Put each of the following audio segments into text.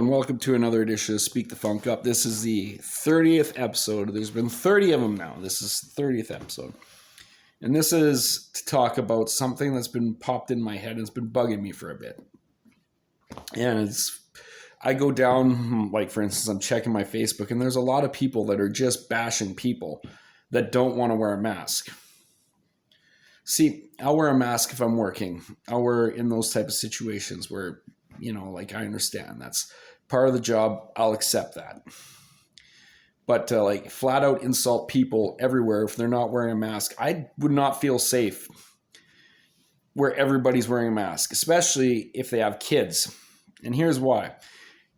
and welcome to another edition of Speak the Funk Up. This is the 30th episode. There's been 30 of them now. This is the 30th episode. And this is to talk about something that's been popped in my head and it's been bugging me for a bit. And I go down, like for instance, I'm checking my Facebook and there's a lot of people that are just bashing people that don't want to wear a mask. See, I'll wear a mask if I'm working. I'll wear in those type of situations where, like I understand that's part of the job. I'll accept that. But to like flat out insult people everywhere if they're not wearing a mask, I would not feel safe where everybody's wearing a mask, especially if they have kids. And here's why.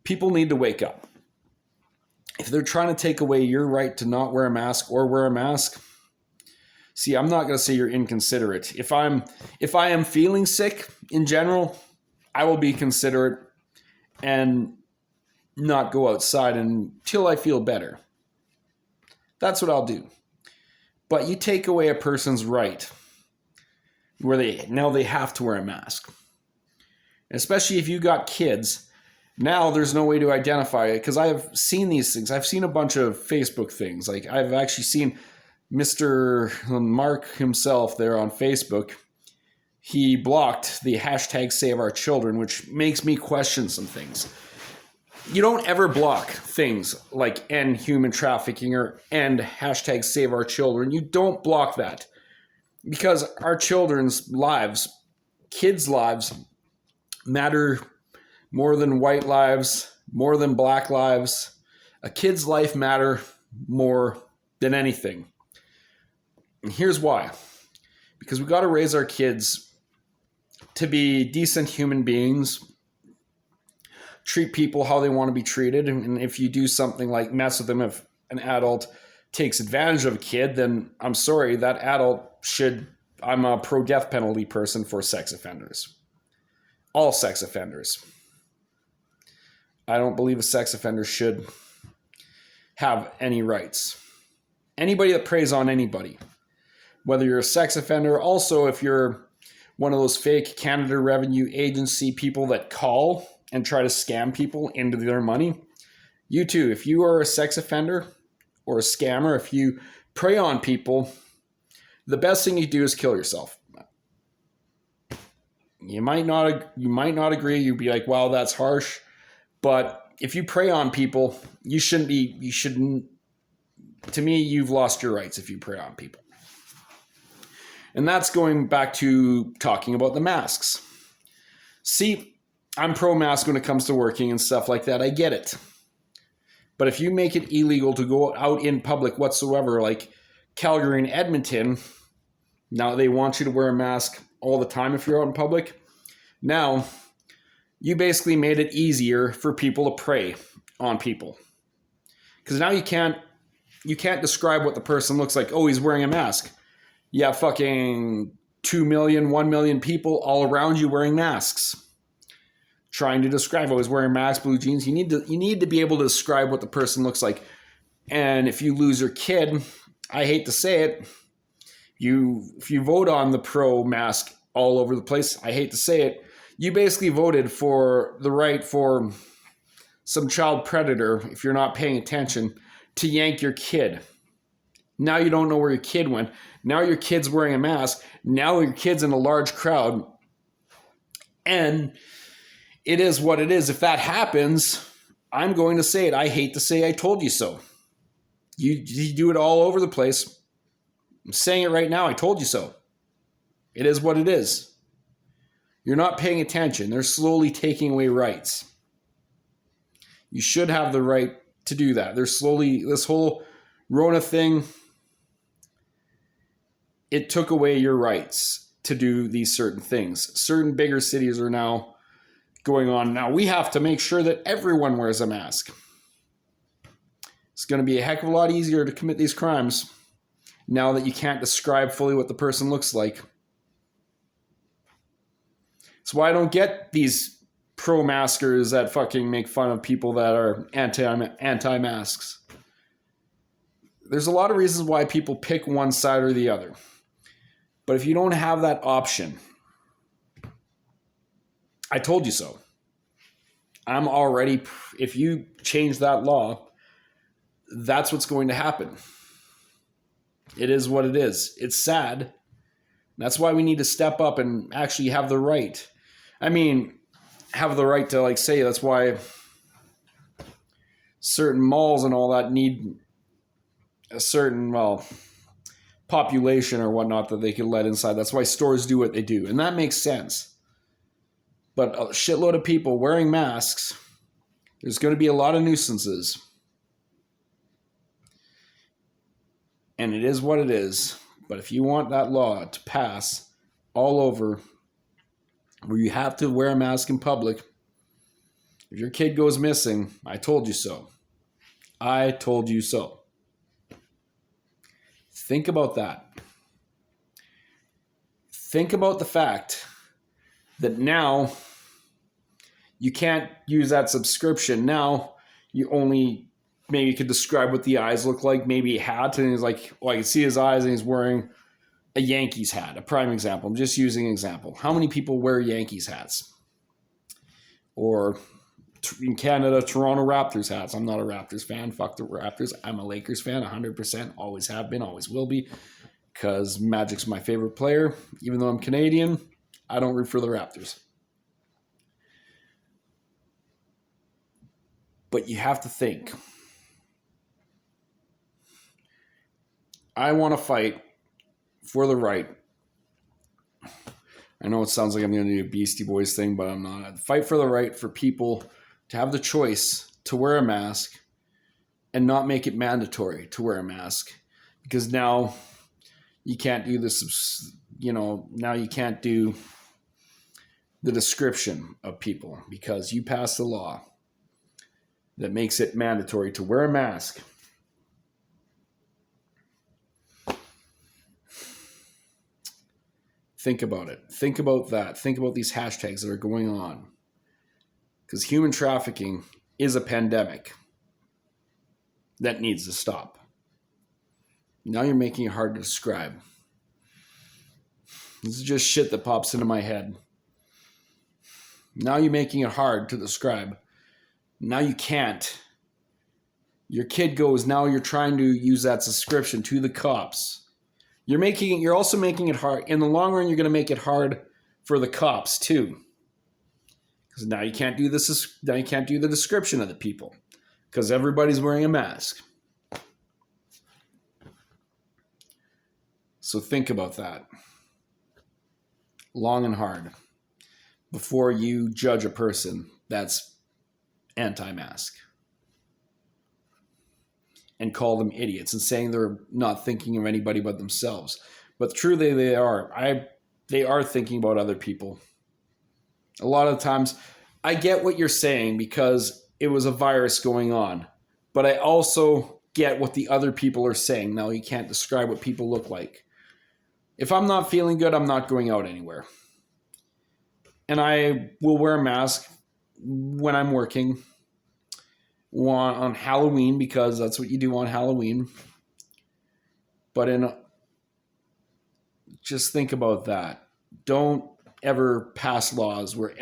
People need to wake up. If they're trying to take away your right to not wear a mask or wear a mask, see, I'm not going to say you're inconsiderate. If I am feeling sick in general, I will be considerate and not go outside until I feel better. That's what I'll do. But you take away a person's right where they have to wear a mask. Especially if you got kids, now there's no way to identify it because I have seen these things. I've seen a bunch of Facebook things. Like I've actually seen Mr. Mark himself there on Facebook. He blocked the hashtag Save Our Children, which makes me question some things. You don't ever block things like end human trafficking or end hashtag Save Our Children. You don't block that because our children's lives, kids' lives, matter more than white lives, more than black lives. A kid's life matter more than anything. And here's why. Because we got to raise our kids to be decent human beings, treat people how they want to be treated. And if you do something like mess with them, if an adult takes advantage of a kid, then I'm sorry, that adult I'm a pro-death penalty person for sex offenders. All sex offenders. I don't believe a sex offender should have any rights. Anybody that preys on anybody, whether you're a sex offender, also if you're one of those fake Canada Revenue Agency people that call and try to scam people into their money, you too, if you are a sex offender or a scammer, if you prey on people, the best thing you do is kill yourself. You might not agree. You'd be like, wow, that's harsh. But if you prey on people, to me, you've lost your rights if you prey on people. And that's going back to talking about the masks. See, I'm pro-mask when it comes to working and stuff like that. I get it. But if you make it illegal to go out in public whatsoever, like Calgary and Edmonton, now they want you to wear a mask all the time if you're out in public. Now, you basically made it easier for people to prey on people. Because now you can't describe what the person looks like. Oh, he's wearing a mask. You have fucking 2 million, 1 million people all around you wearing masks. Trying to describe, oh, he's wearing masks, blue jeans. You need to be able to describe what the person looks like. And if you lose your kid, I hate to say it, if you vote on the pro-mask all over the place, I hate to say it, you basically voted for the right for some child predator, if you're not paying attention, to yank your kid. Now you don't know where your kid went. Now your kid's wearing a mask. Now your kid's in a large crowd. And it is what it is. If that happens, I'm going to say it. I hate to say I told you so. You do it all over the place. I'm saying it right now. I told you so. It is what it is. You're not paying attention. They're slowly taking away rights. You should have the right to do that. They're slowly, this whole Rona thing, it took away your rights to do these certain things. Certain bigger cities are now going on. Now we have to make sure that everyone wears a mask. It's going to be a heck of a lot easier to commit these crimes now that you can't describe fully what the person looks like. That's why I don't get these pro-maskers that fucking make fun of people that are anti-masks. There's a lot of reasons why people pick one side or the other. But if you don't have that option, I told you so. if you change that law, that's what's going to happen. It is what it is. It's sad. That's why we need to step up and actually have the right. I mean, have the right to like say that's why certain malls and all that need a certain, population or whatnot that they can let inside. That's why stores do what they do. And that makes sense. But a shitload of people wearing masks, there's going to be a lot of nuisances. And it is what it is. But if you want that law to pass all over where you have to wear a mask in public, if your kid goes missing, I told you so. I told you so. Think about that. Think about the fact that now you can't use that subscription. Now you only maybe could describe what the eyes look like, maybe a hat, and he's like, I can see his eyes and he's wearing a Yankees hat, a prime example. I'm just using an example. How many people wear Yankees hats? Or in Canada, Toronto Raptors hats. I'm not a Raptors fan. Fuck the Raptors. I'm a Lakers fan, 100%. Always have been, always will be. Because Magic's my favorite player. Even though I'm Canadian, I don't root for the Raptors. But you have to think. I want to fight for the right. I know it sounds like I'm going to do a Beastie Boys thing, but I'm not. I'd fight for the right for people to have the choice to wear a mask and not make it mandatory to wear a mask. Because now you can't do this, now you can't do the description of people because you passed a law that makes it mandatory to wear a mask. Think about it. Think about that. Think about these hashtags that are going on. Because human trafficking is a pandemic that needs to stop. Now you're making it hard to describe. This is just shit that pops into my head. Now you're making it hard to describe. Now you can't. Your kid goes, now you're trying to use that subscription to the cops. You're also making it hard. In the long run, you're going to make it hard for the cops too. Because now you can't do this. Now you can't do the description of the people because everybody's wearing a mask. So think about that long and hard before you judge a person that's anti-mask and call them idiots and saying they're not thinking of anybody but themselves. But truly they are. They are thinking about other people. A lot of times, I get what you're saying because it was a virus going on. But I also get what the other people are saying. Now, you can't describe what people look like. If I'm not feeling good, I'm not going out anywhere. And I will wear a mask when I'm working on Halloween because that's what you do on Halloween. But just think about that. Don't ever pass laws where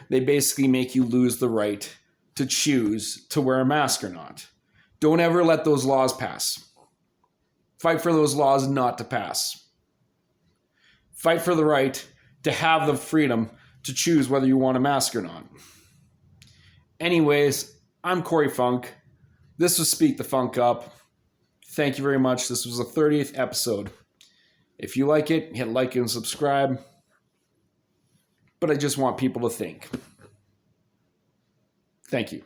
they basically make you lose the right to choose to wear a mask or not. Don't ever let those laws pass. Fight for those laws not to pass. Fight for the right to have the freedom to choose whether you want a mask or not. Anyways, I'm Corey Funk. This was Speak the Funk Up. Thank you very much. This was the 30th episode. If you like it, hit like and subscribe. But I just want people to think. Thank you.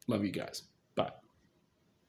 Love you guys.